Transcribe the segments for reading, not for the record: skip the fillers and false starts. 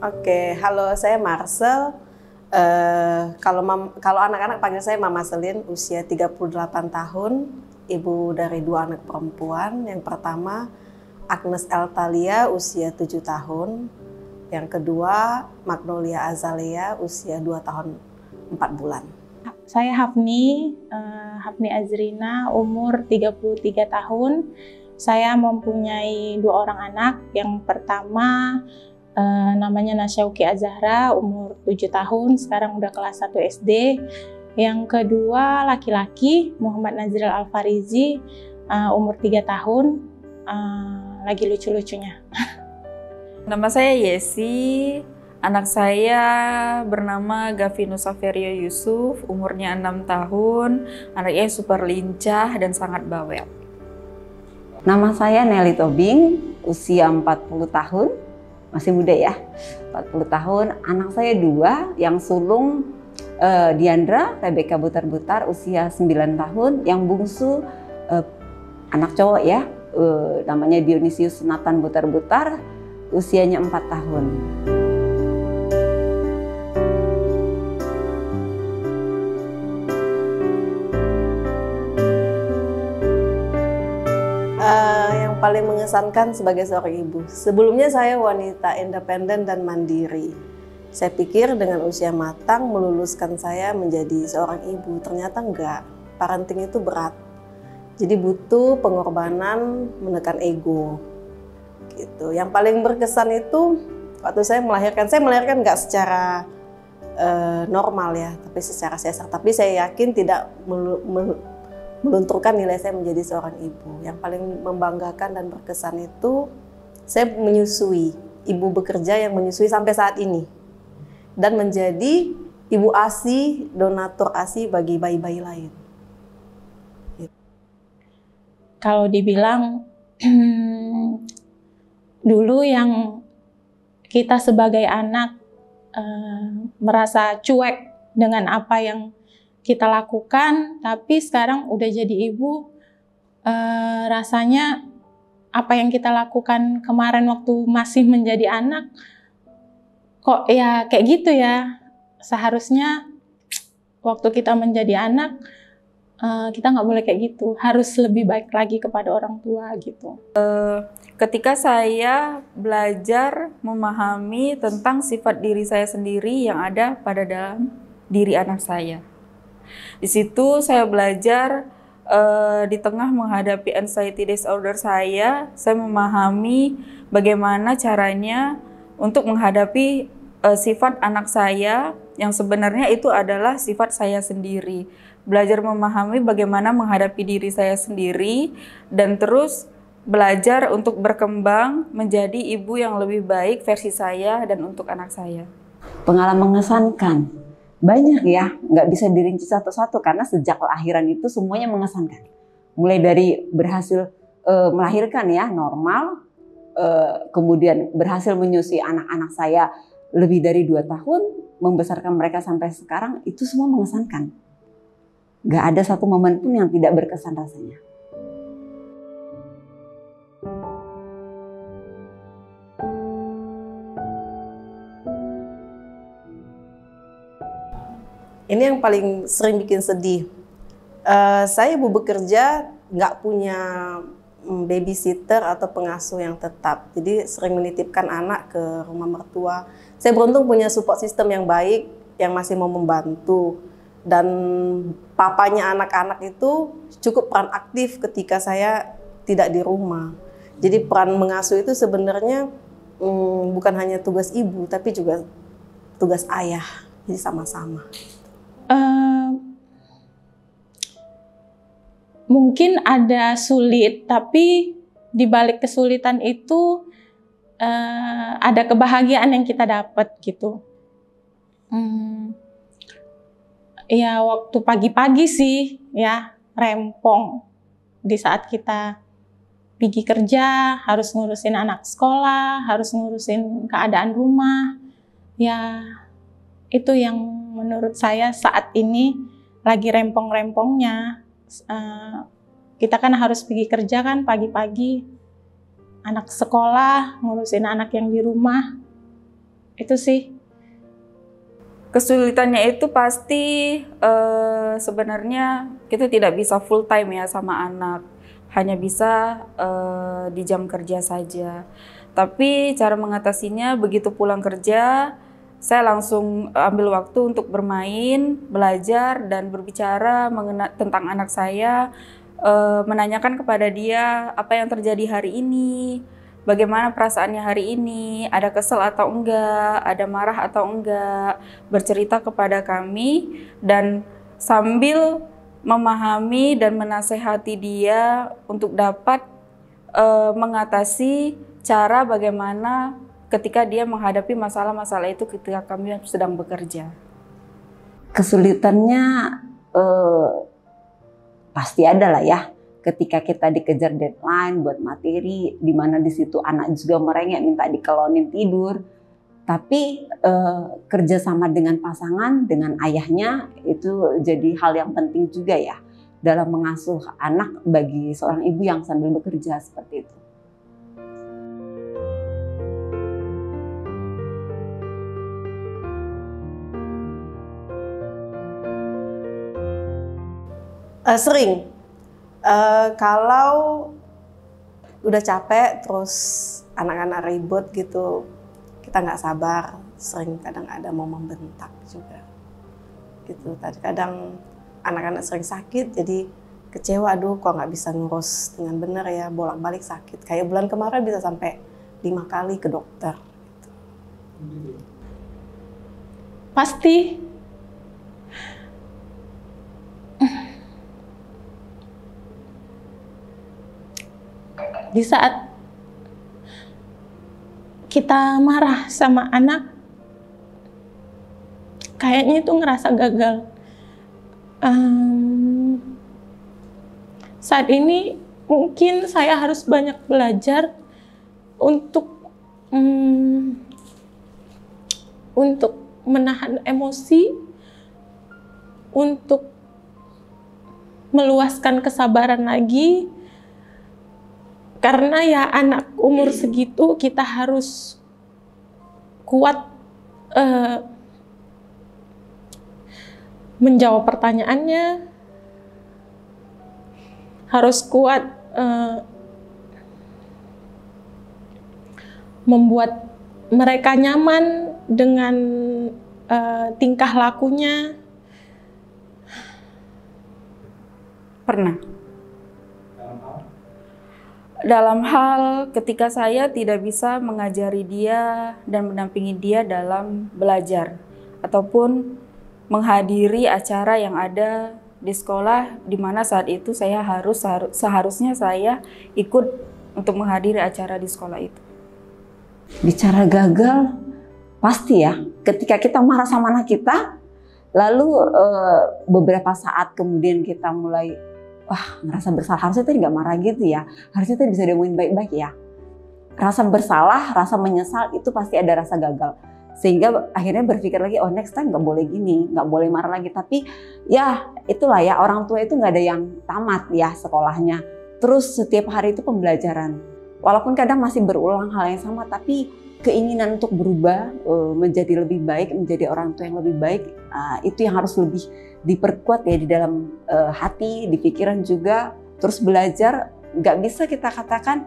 Oke, halo, saya Marcel. Kalau anak-anak panggil saya Mama Selin, usia 38 tahun, ibu dari 2 anak perempuan. Yang pertama Agnes Eltalia, usia 7 tahun. Yang kedua Magnolia Azalea, usia 2 tahun 4 bulan. Saya Hafni Azrina, umur 33 tahun. Saya mempunyai 2 orang anak. Yang pertama namanya Nasyauki Azahra, umur 7 tahun, sekarang udah kelas 1 SD. Yang kedua laki-laki, Muhammad Nazril Alfarizi, umur 3 tahun, lagi lucu-lucunya. Nama saya Yesi, anak saya bernama Gavinus Saverio Yusuf, umurnya 6 tahun, anaknya super lincah dan sangat bawel. Nama saya Nelly Tobing, usia 40 tahun, masih muda ya, 40 tahun. Anak saya 2, yang sulung Diandra Rebecca Butar-Butar, usia 9 tahun. Yang bungsu anak cowok ya, namanya Dionysius Nathan Butar-Butar, usianya 4 tahun. Yang paling mengesankan sebagai seorang ibu, sebelumnya saya wanita independen dan mandiri. Saya pikir dengan usia matang meluluskan saya menjadi seorang ibu, ternyata enggak. Parenting itu berat, jadi butuh pengorbanan, menekan ego gitu. Yang paling berkesan itu waktu saya melahirkan enggak secara normal ya, tapi secara sesar. Tapi saya yakin tidak melunturkan nilai saya menjadi seorang ibu. Yang paling membanggakan dan berkesan itu saya menyusui, ibu bekerja yang menyusui sampai saat ini, dan menjadi ibu ASI, donatur ASI bagi bayi-bayi lain. Kalau dibilang dulu yang kita sebagai anak merasa cuek dengan apa yang kita lakukan, tapi sekarang udah jadi ibu, rasanya apa yang kita lakukan kemarin waktu masih menjadi anak, kok ya kayak gitu ya. Seharusnya waktu kita menjadi anak, kita nggak boleh kayak gitu, harus lebih baik lagi kepada orang tua gitu. Ketika saya belajar memahami tentang sifat diri saya sendiri yang ada pada dalam diri anak saya. Di situ saya belajar di tengah menghadapi anxiety disorder saya memahami bagaimana caranya untuk menghadapi sifat anak saya yang sebenarnya itu adalah sifat saya sendiri. Belajar memahami bagaimana menghadapi diri saya sendiri dan terus belajar untuk berkembang menjadi ibu yang lebih baik versi saya dan untuk anak saya. Pengalaman mengesankan. Banyak ya, nggak bisa dirinci satu-satu karena sejak kelahiran itu semuanya mengesankan. Mulai dari berhasil melahirkan ya, normal, kemudian berhasil menyusui anak-anak saya lebih dari 2 tahun, membesarkan mereka sampai sekarang, itu semua mengesankan. Nggak ada satu momen pun yang tidak berkesan rasanya. Ini yang paling sering bikin sedih. Saya ibu bekerja, nggak punya babysitter atau pengasuh yang tetap. Jadi sering menitipkan anak ke rumah mertua. Saya beruntung punya support system yang baik, yang masih mau membantu. Dan papanya anak-anak itu cukup peran aktif ketika saya tidak di rumah. Jadi peran mengasuh itu sebenarnya bukan hanya tugas ibu, tapi juga tugas ayah. Jadi sama-sama. Mungkin ada sulit, tapi di balik kesulitan itu ada kebahagiaan yang kita dapat gitu. Ya waktu pagi-pagi sih ya, rempong di saat kita pergi kerja, harus ngurusin anak sekolah, harus ngurusin keadaan rumah. Ya itu yang menurut saya saat ini lagi rempong-rempongnya. Kita kan harus pergi kerja kan pagi-pagi, anak sekolah, ngurusin anak yang di rumah. Itu sih. Kesulitannya itu pasti sebenarnya kita tidak bisa full time ya sama anak, hanya bisa di jam kerja saja. Tapi cara mengatasinya begitu pulang kerja, saya langsung ambil waktu untuk bermain, belajar dan berbicara tentang anak saya, menanyakan kepada dia apa yang terjadi hari ini. Bagaimana perasaannya hari ini, ada kesel atau enggak, ada marah atau enggak, bercerita kepada kami dan sambil memahami dan menasehati dia untuk dapat mengatasi cara bagaimana ketika dia menghadapi masalah-masalah itu ketika kami sedang bekerja. Kesulitannya pasti ada lah ya. Ketika kita dikejar deadline buat materi, di mana di situ anak juga merengek minta dikelonin tidur. Tapi kerjasama dengan pasangan, dengan ayahnya itu jadi hal yang penting juga ya dalam mengasuh anak bagi seorang ibu yang sambil bekerja seperti itu. Sering. Kalau udah capek terus anak-anak ribut gitu, kita nggak sabar, sering kadang ada mau membentak juga gitu. Kadang anak-anak sering sakit jadi kecewa, aduh kok nggak bisa ngurus dengan benar ya, bolak-balik sakit. Kayak bulan kemarin bisa sampai 5 kali ke dokter gitu. Pasti di saat kita marah sama anak, kayaknya itu ngerasa gagal. Saat ini mungkin saya harus banyak belajar untuk menahan emosi, untuk meluaskan kesabaran lagi. Karena ya anak umur segitu kita harus kuat menjawab pertanyaannya, harus kuat membuat mereka nyaman dengan tingkah lakunya. Pernah. Dalam hal ketika saya tidak bisa mengajari dia dan mendampingi dia dalam belajar ataupun menghadiri acara yang ada di sekolah, di mana saat itu saya seharusnya saya ikut untuk menghadiri acara di sekolah itu. Bicara gagal, pasti ya ketika kita marah sama anak kita, lalu beberapa saat kemudian kita mulai wah, ngerasa bersalah, harusnya tadi nggak marah gitu ya. Harusnya tadi bisa diomongin baik-baik ya. Rasa bersalah, rasa menyesal itu pasti ada rasa gagal. Sehingga akhirnya berpikir lagi, oh next time nggak boleh gini, nggak boleh marah lagi. Tapi ya itulah ya, orang tua itu nggak ada yang tamat ya sekolahnya. Terus setiap hari itu pembelajaran. Walaupun kadang masih berulang hal yang sama, tapi keinginan untuk berubah, menjadi lebih baik, menjadi orang tua yang lebih baik, itu yang harus lebih diperkuat ya di dalam hati, di pikiran juga. Terus belajar, nggak bisa kita katakan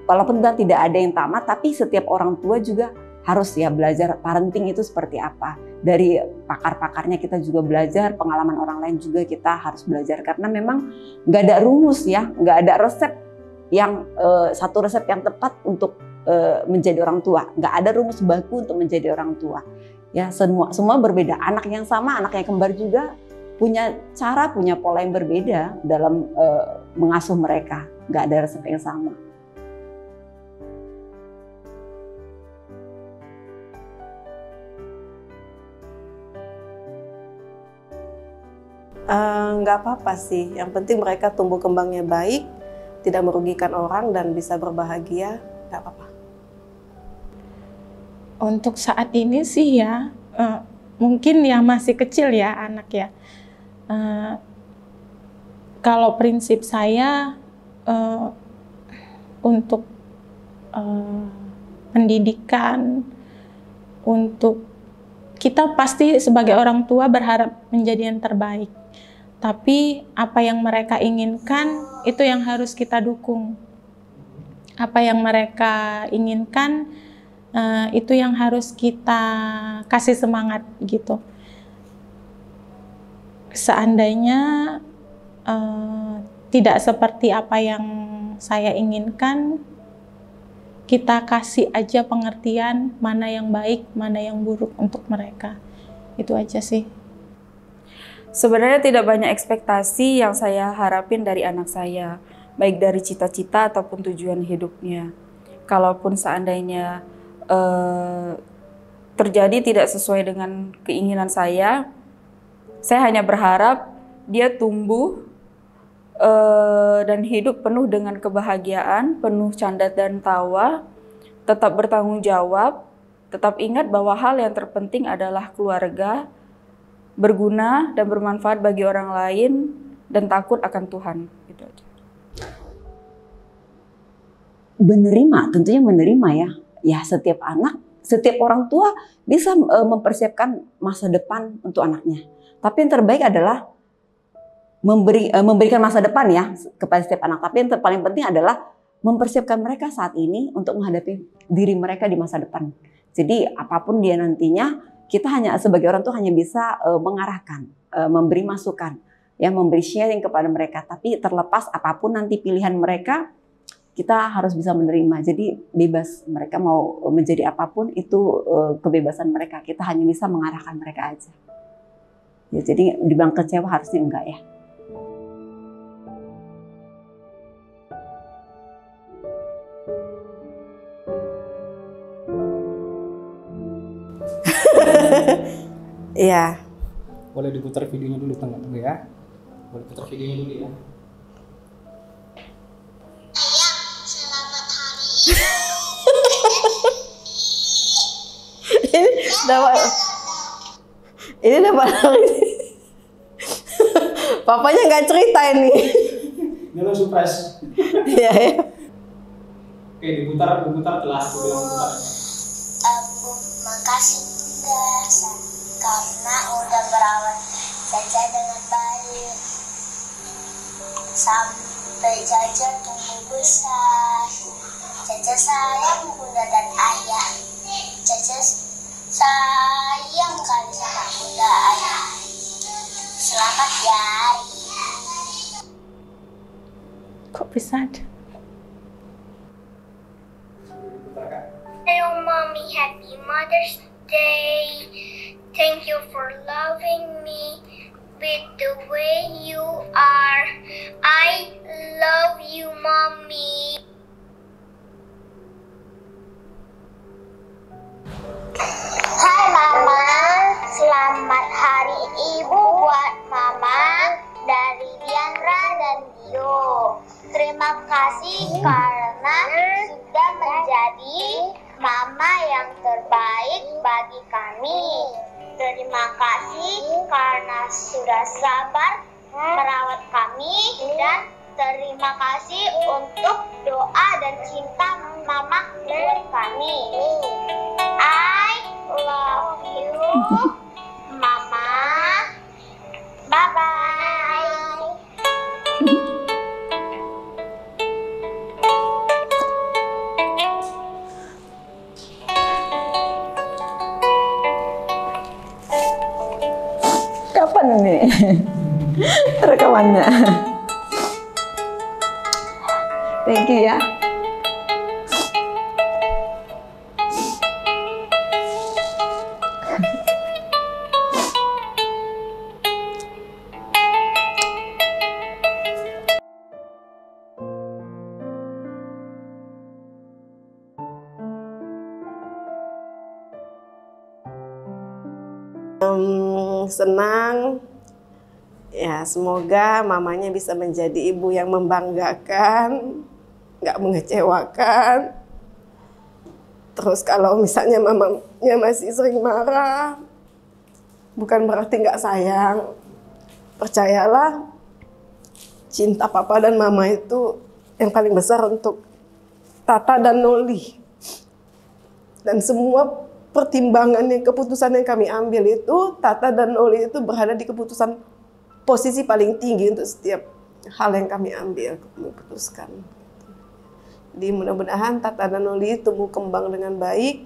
walaupun tidak ada yang tamat, tapi setiap orang tua juga harus ya belajar parenting itu seperti apa. Dari pakar-pakarnya kita juga belajar, pengalaman orang lain juga kita harus belajar, karena memang nggak ada rumus ya, nggak ada resep yang satu resep yang tepat untuk menjadi orang tua. Nggak ada rumus baku untuk menjadi orang tua. Ya semua berbeda. Anak yang sama, anak yang kembar juga punya cara, punya pola yang berbeda dalam mengasuh mereka. Nggak ada resep yang sama. Nggak apa-apa sih. Yang penting mereka tumbuh kembangnya baik, tidak merugikan orang dan bisa berbahagia. Nggak apa-apa. Untuk saat ini sih ya, mungkin ya masih kecil ya anak ya. Kalau prinsip saya untuk pendidikan untuk kita pasti sebagai orang tua berharap menjadi yang terbaik. Tapi apa yang mereka inginkan itu yang harus kita dukung. Apa yang mereka inginkan itu yang harus kita kasih semangat gitu. Seandainya tidak seperti apa yang saya inginkan, kita kasih aja pengertian mana yang baik, mana yang buruk untuk mereka. Itu aja sih. Sebenarnya tidak banyak ekspektasi yang saya harapin dari anak saya, baik dari cita-cita ataupun tujuan hidupnya. Kalaupun seandainya terjadi tidak sesuai dengan keinginan saya hanya berharap dia tumbuh dan hidup penuh dengan kebahagiaan, penuh canda dan tawa, tetap bertanggung jawab, tetap ingat bahwa hal yang terpenting adalah keluarga, berguna dan bermanfaat bagi orang lain, dan takut akan Tuhan. Itu aja. Menerima, tentunya menerima ya. Ya, setiap anak, setiap orang tua bisa mempersiapkan masa depan untuk anaknya. Tapi yang terbaik adalah memberikan masa depan ya kepada setiap anak. Tapi yang paling penting adalah mempersiapkan mereka saat ini untuk menghadapi diri mereka di masa depan. Jadi apapun dia nantinya, kita hanya sebagai orang tua hanya bisa mengarahkan, memberi masukan, ya, memberi sharing kepada mereka. Tapi terlepas apapun nanti pilihan mereka, kita harus bisa menerima. Jadi bebas, mereka mau menjadi apapun itu kebebasan mereka. Kita hanya bisa mengarahkan mereka aja. Ya, jadi dibilang kecewa harusnya enggak ya. Iya. Boleh diputar videonya dulu tengah dulu ya. Boleh putar videonya dulu ya. Selamat hari. Ini dapat hari. Papanya nggak cerita ini. Ini lo surprise. Iya ya. Aku makasih juga karena udah merawat Caca dengan baik sampai Caca tumbuh besar. Caca sayang bunda dan ayah. Caca sayang kali sama bunda ayah. Selamat ya. Kok bisa ada? Hello, Mommy. Happy Mother's Day. Thank you for loving me with the way you are. I love you, Mommy. Hai, Mama. Selamat Hari Ibu buat Mama dari Diandra dan Dio. Terima kasih karena sudah menjadi Mama yang terbaik bagi kami. Terima kasih karena sudah sabar merawat kami, dan terima kasih untuk doa dan cinta Mama buat kami. I love you, Mama. Bye-bye. Kapan ini rekamannya? Thank you ya. Senang ya, semoga mamanya bisa menjadi ibu yang membanggakan, nggak mengecewakan. Terus kalau misalnya mamanya masih sering marah, bukan berarti nggak sayang. Percayalah, cinta papa dan mama itu yang paling besar untuk Tata dan Noli. Dan semua pertimbangan keputusan yang kami ambil itu, Tata dan Oli itu berada di keputusan posisi paling tinggi untuk setiap hal yang kami ambil, memutuskan. Jadi mudah-mudahan Tata dan Oli tumbuh kembang dengan baik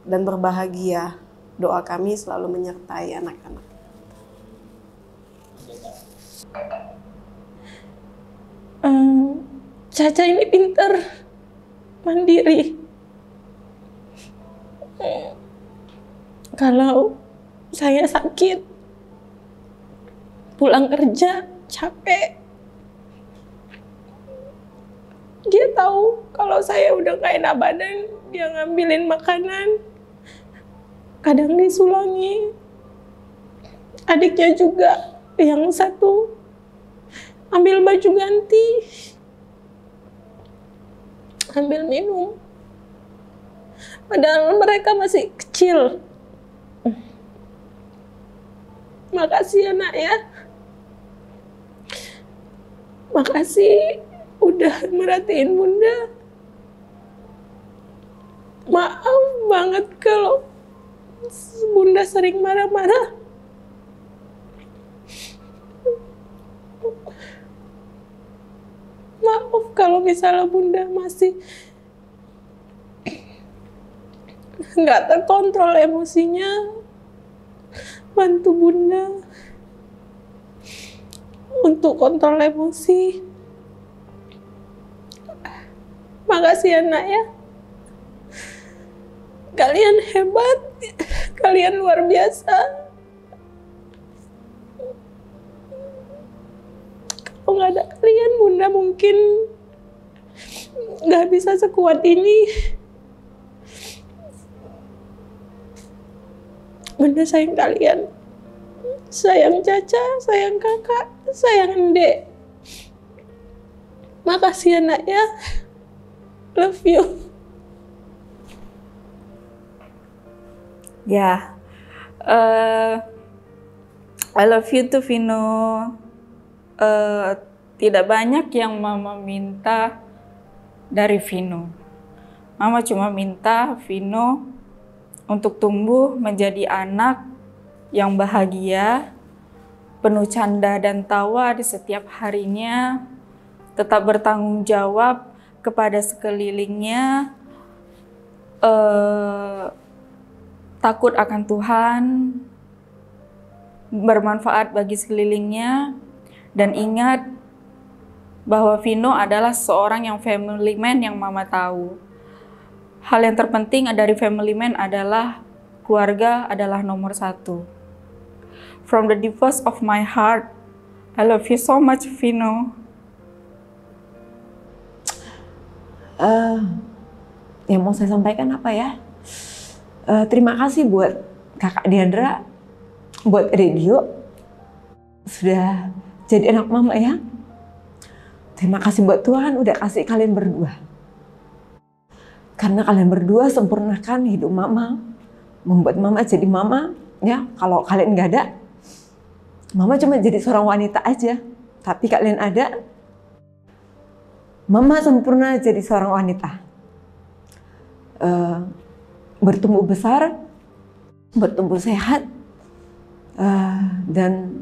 dan berbahagia. Doa kami selalu menyertai anak-anak. Caca ini pintar, mandiri. Kalau saya sakit, pulang kerja capek, dia tahu kalau saya udah gak enak badan, dia ngambilin makanan, kadang disulangi. Adiknya juga, yang satu ambil baju ganti, ambil minum. Padahal mereka masih kecil. Makasih ya nak ya. Makasih udah merhatiin bunda. Maaf banget kalau bunda sering marah-marah. Maaf kalau misalnya bunda masih nggak terkontrol emosinya. Bantu bunda untuk kontrol emosi. Makasih ya nak ya. Kalian hebat, kalian luar biasa. Kalau nggak ada kalian, bunda mungkin nggak bisa sekuat ini. Bunda sayang kalian. Sayang Caca, sayang kakak, sayang Ende. Makasih ya nak ya. Love you. Ya, I love you too Vino. Tidak banyak yang Mama minta dari Vino. Mama cuma minta Vino untuk tumbuh menjadi anak yang bahagia, penuh canda dan tawa di setiap harinya, tetap bertanggung jawab kepada sekelilingnya, takut akan Tuhan, bermanfaat bagi sekelilingnya, dan ingat bahwa Vino adalah seorang yang family man yang Mama tahu. Hal yang terpenting dari family man adalah keluarga adalah nomor satu. From the deepest of my heart, I love you so much, Vino. Yang mau saya sampaikan apa ya? Terima kasih buat kakak Diandra, buat radio, sudah jadi anak mama ya. Terima kasih buat Tuhan udah kasih kalian berdua. Karena kalian berdua sempurnakan hidup mama, membuat mama jadi mama. Ya, kalau kalian nggak ada, mama cuma jadi seorang wanita aja. Tapi kalian ada, mama sempurna jadi seorang wanita. Bertumbuh besar, bertumbuh sehat, dan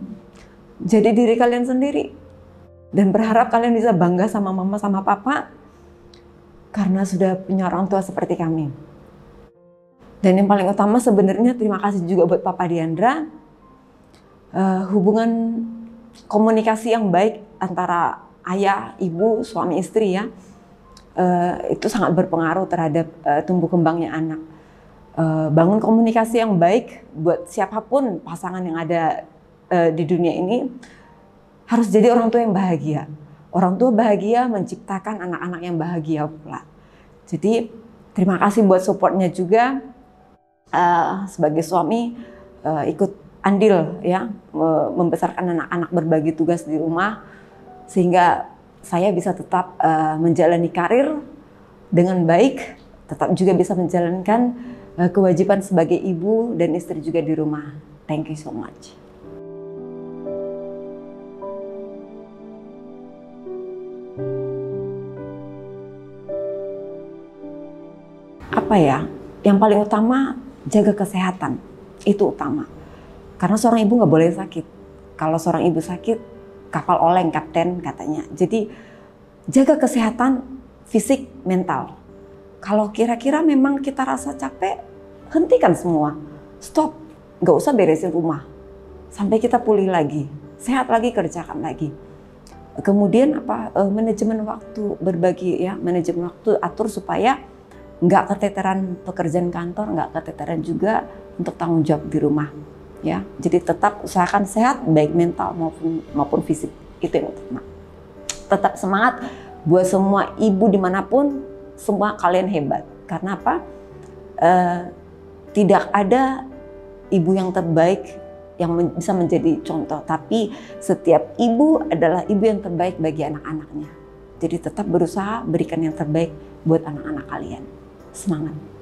jadi diri kalian sendiri. Dan berharap kalian bisa bangga sama mama sama papa karena sudah punya orang tua seperti kami. Dan yang paling utama sebenarnya terima kasih juga buat Papa Diandra. Hubungan komunikasi yang baik antara ayah, ibu, suami istri ya, itu sangat berpengaruh terhadap tumbuh kembangnya anak. Bangun komunikasi yang baik buat siapapun pasangan yang ada di dunia ini harus jadi orang tua yang bahagia. Orang tua bahagia menciptakan anak-anak yang bahagia pula. Jadi terima kasih buat supportnya juga. Sebagai suami ikut andil ya membesarkan anak-anak, berbagi tugas di rumah sehingga saya bisa tetap menjalani karir dengan baik, tetap juga bisa menjalankan kewajiban sebagai ibu dan istri juga di rumah. Thank you so much. Apa ya? Yang paling utama jaga kesehatan, itu utama. Karena seorang ibu nggak boleh sakit. Kalau seorang ibu sakit, kapal oleng kapten katanya. Jadi jaga kesehatan fisik, mental. Kalau kira-kira memang kita rasa capek, hentikan semua. Stop, nggak usah beresin rumah. Sampai kita pulih lagi, sehat lagi, kerjakan lagi. Kemudian manajemen waktu, berbagi ya, manajemen waktu, atur supaya nggak keteteran pekerjaan kantor, nggak keteteran juga untuk tanggung jawab di rumah. Ya, jadi tetap usahakan sehat baik mental maupun fisik, itu yang utama. Tetap semangat buat semua ibu dimanapun, semua kalian hebat. Karena apa? Tidak ada ibu yang terbaik yang bisa menjadi contoh, tapi setiap ibu adalah ibu yang terbaik bagi anak-anaknya. Jadi tetap berusaha berikan yang terbaik buat anak-anak kalian. Semangat!